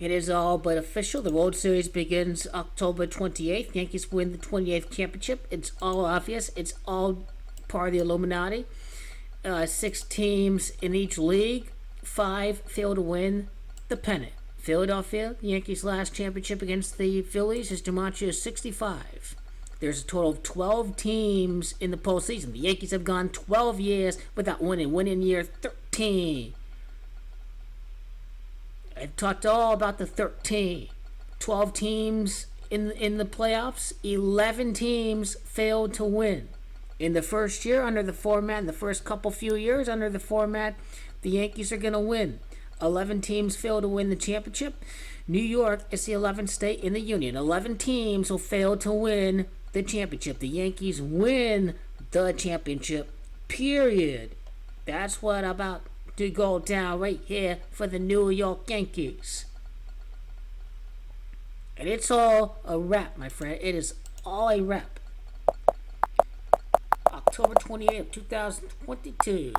It is all but official. The World Series begins October 28th. Yankees win the 28th championship. It's all obvious. It's all part of the Illuminati. Six teams in each league. Five fail to win the pennant. Philadelphia, Yankees' last championship against the Phillies is DiMaggio's 65. There's a total of 12 teams in the postseason. The Yankees have gone 12 years without winning. Winning year 13. I've talked all about the 13. 12 teams in the playoffs. 11 teams failed to win. In the first year, under the format, in the first few years under the format, the Yankees are going to win. 11 teams fail to win the championship. New York is the 11th state in the union. 11 teams will fail to win the championship. The Yankees win the championship, period. That's what about to go down right here for the New York Yankees. And it's all a wrap, my friend. It is all a wrap. October 28th, 2022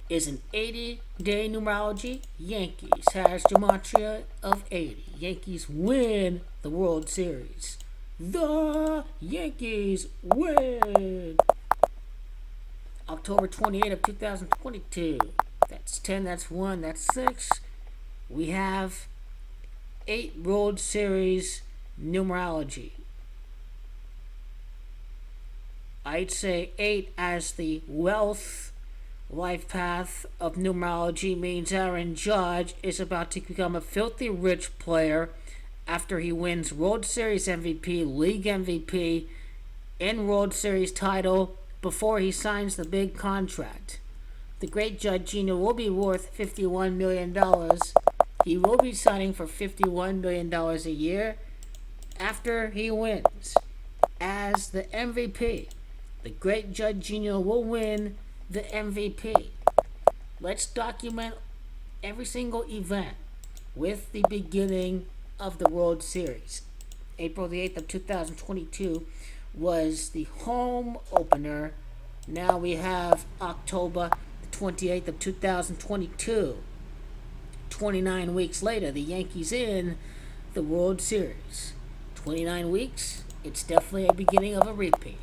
is an 80-day numerology. Yankees has gematria of 80. Yankees win the World Series. The Yankees win. October 28th of 2022. That's 10, that's 1, that's 6. We have 8 World Series numerology. I'd say 8 as the wealth life path of numerology means Aaron Judge is about to become a filthy rich player after he wins World Series MVP, League MVP, and World Series title before he signs the big contract. The great Judge Gino will be worth $51 million. He will be signing for $51 million a year after he wins as the MVP. The great Judge Gino will win the MVP. Let's document every single event with the beginning of the World Series. April the 8th of 2022 was the home opener. Now we have October the 28th of 2022. 29 weeks later, the Yankees in the World Series. 29 weeks, it's definitely a beginning of a repeat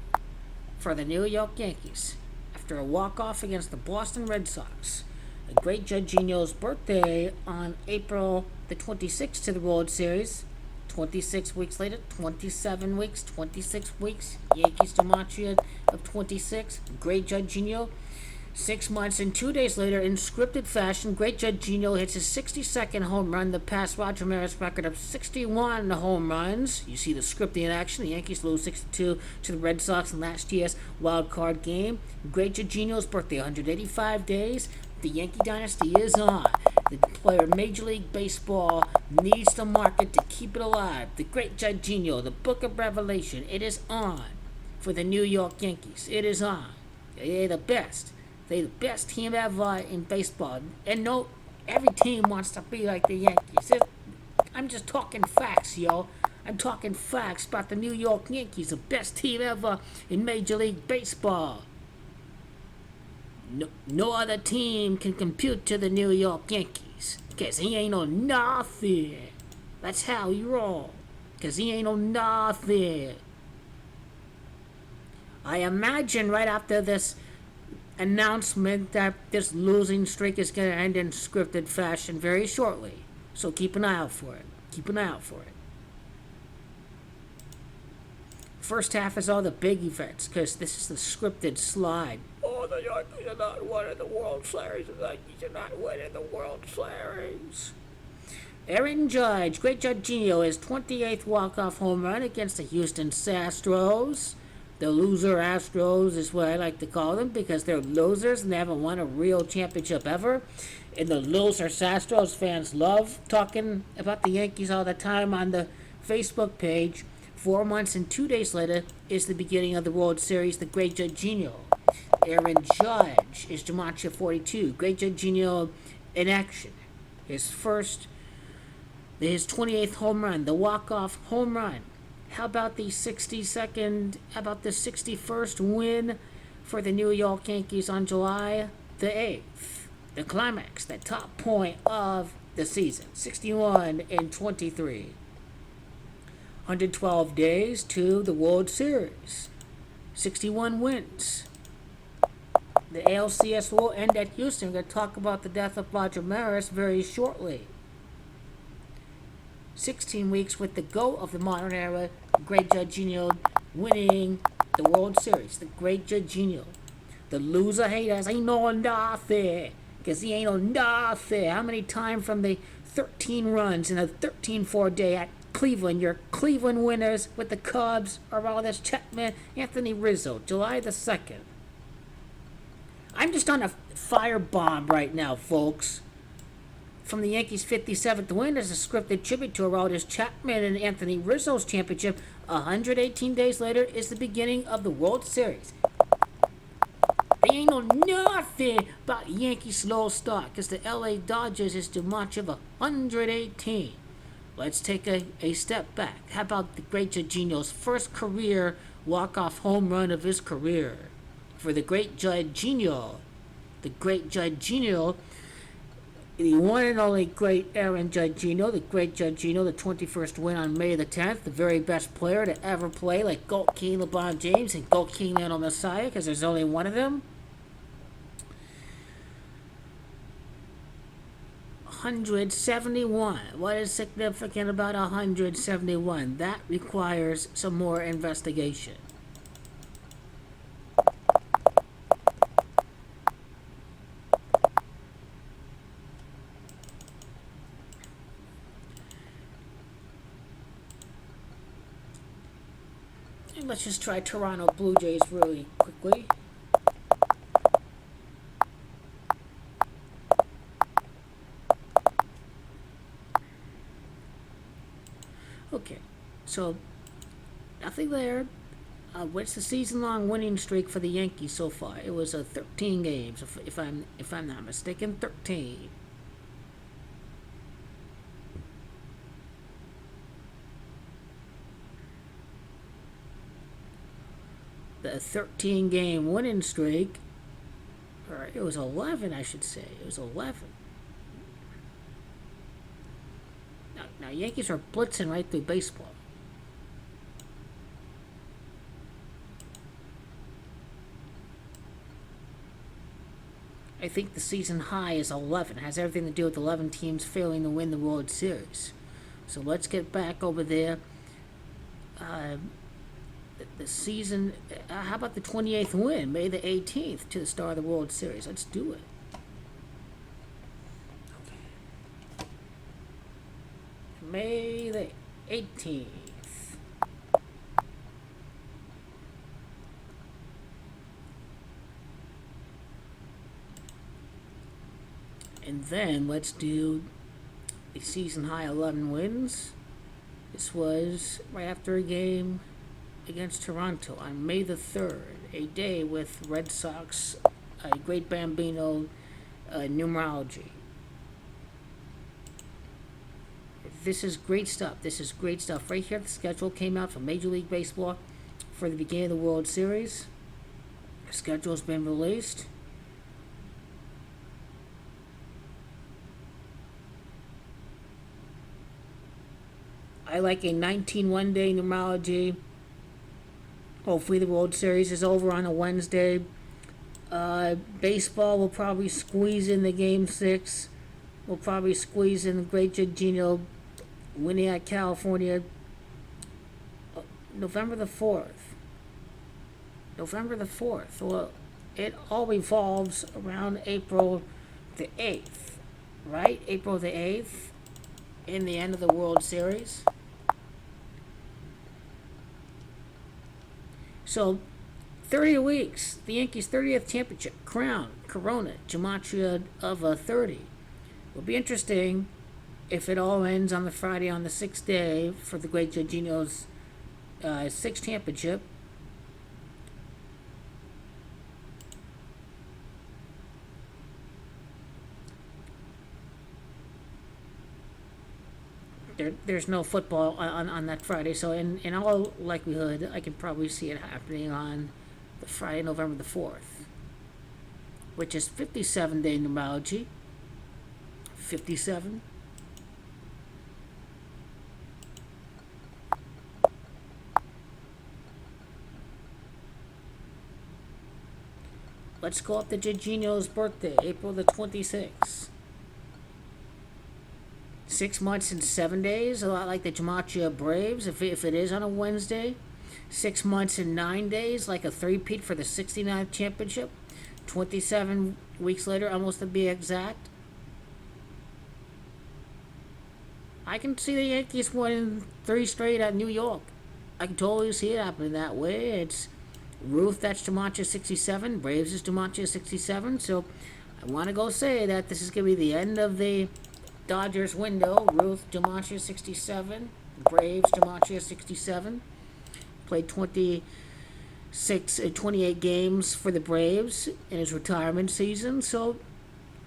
for the New York Yankees. After a walk-off against the Boston Red Sox, a great Judge Gino's birthday on April the 26th to the World Series. 26 weeks later, 27 weeks, 26 weeks, Yankees gematria of 26, great Judge Gino. 6 months and 2 days later, in scripted fashion, great Judge Gino hits his 62nd home run to pass Roger Maris' record of 61 home runs. You see the scripting in action. The Yankees lose 62 to the Red Sox in last year's wild card game. Great Judge Gino's birthday, 185 days. The Yankee dynasty is on. The player Major League Baseball needs the market to keep it alive. The great Judge Gino, the Book of Revelation, it is on for the New York Yankees. It is on. They're the best. They're the best team ever in baseball. And no, every team wants to be like the Yankees. I'm just talking facts, yo. I'm talking facts about the New York Yankees, the best team ever in Major League Baseball. No other team can compute to the New York Yankees. Because he ain't no nothing. That's how he roll. Because he ain't no nothing. I imagine right after this announcement that this losing streak is going to end in scripted fashion very shortly. So keep an eye out for it. Keep an eye out for it. First half is all the big events because this is the scripted slide. Oh, the Yankees are not winning the World Series. The Yankees are not winning the World Series. Aaron Judge, great Judge Gino, his 28th walk-off home run against the Houston Astros. The loser Astros is what I like to call them because they're losers and they haven't won a real championship ever. And the loser Astros fans love talking about the Yankees all the time on the Facebook page. 4 months and 2 days later is the beginning of the World Series. The great Judge Gino. Aaron Judge is gematria 42. Great Judge Gino in action. His 28th home run, the walk-off home run. How about the 61st win for the New York Yankees on July the 8th? The climax, the top point of the season. 61 and 23. 112 days to the World Series. 61 wins. The ALCS will end at Houston. We're going to talk about the death of Roger Maris very shortly. 16 weeks with the GOAT of the modern era, great Jorginho, winning the World Series. The great Jorginho. The loser haters ain't no nothing, because he ain't no nothing. How many times from the 13 runs in a 13-4 day at Cleveland, your Cleveland winners with the Cubs, Aroldis Chapman, Anthony Rizzo, July the 2nd. I'm just on a firebomb right now, folks. From the Yankees' 57th win as a scripted tribute to Aroldis Chapman and Anthony Rizzo's championship, 118 days later is the beginning of the World Series. They ain't know nothing about Yankees' slow start, because the LA Dodgers is too much of 118. Let's take a step back. How about the great Jorginho's first career walk-off home run of his career? For the great Jorginho. The great Jorginho, the one and only great Aaron Jorginho, the great Jorginho, the 21st win on May the 10th, the very best player to ever play, like GOAT King LeBron James and GOAT King Lionel Messiah, because there's only one of them. 171. What is significant about 171? That requires some more investigation. And let's just try Toronto Blue Jays really quickly. Okay, so nothing there. What's the season-long winning streak for the Yankees so far? It was 13 games, if I'm not mistaken, 13. The 13-game winning streak, or it was 11, I should say. It was 11. Now, Yankees are blitzing right through baseball. I think the season high is 11. It has everything to do with 11 teams failing to win the World Series. So let's get back over there. The season, how about the 28th win, May the 18th, to the start of the World Series? Let's do it. May the 18th. And then let's do a season high 11 wins. This was right after a game against Toronto on May the 3rd, a day with Red Sox, a great Bambino numerology. This is great stuff. This is great stuff. Right here, the schedule came out from Major League Baseball for the beginning of the World Series. The schedule's been released. I like a 19 one-day numerology. Hopefully the World Series is over on a Wednesday. Baseball will probably squeeze in the Game 6. We'll probably squeeze in the great Jorginho winning at California. November the 4th. November the 4th. Well, it all revolves around April the 8th, right? April the 8th, in the end of the World Series. So, 30 weeks, the Yankees' 30th championship, crown, Corona, gematria of 30. Will be interesting if it all ends on the Friday on the 6th day for the great Jorginho's 6th championship. There's no football on that Friday, so in all likelihood, I can probably see it happening on the Friday, November the 4th, which is 57-day numerology. 57. Let's go up to Jorginho's birthday, April the 26th. 6 months and 7 days, a lot like the Gematria Braves, if it is on a Wednesday. 6 months and 9 days, like a three-peat for the 69th championship. 27 weeks later, almost to be exact. I can see the Yankees winning 3 straight at New York. I can totally see it happening that way. It's Ruth, that's Gematria 67. Braves is Gematria 67. So I want to go say that this is going to be the end of the Dodgers window. Ruth, Gematria 67. Braves, Gematria 67. Played 28 games for the Braves in his retirement season. So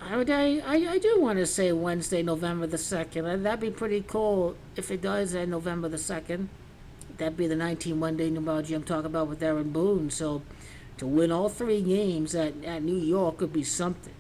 I do want to say Wednesday, November the 2nd. That'd be pretty cool if it does end November the 2nd. That'd be the 19 Monday numerology I'm talking about with Aaron Boone. So to win all 3 games at New York would be something.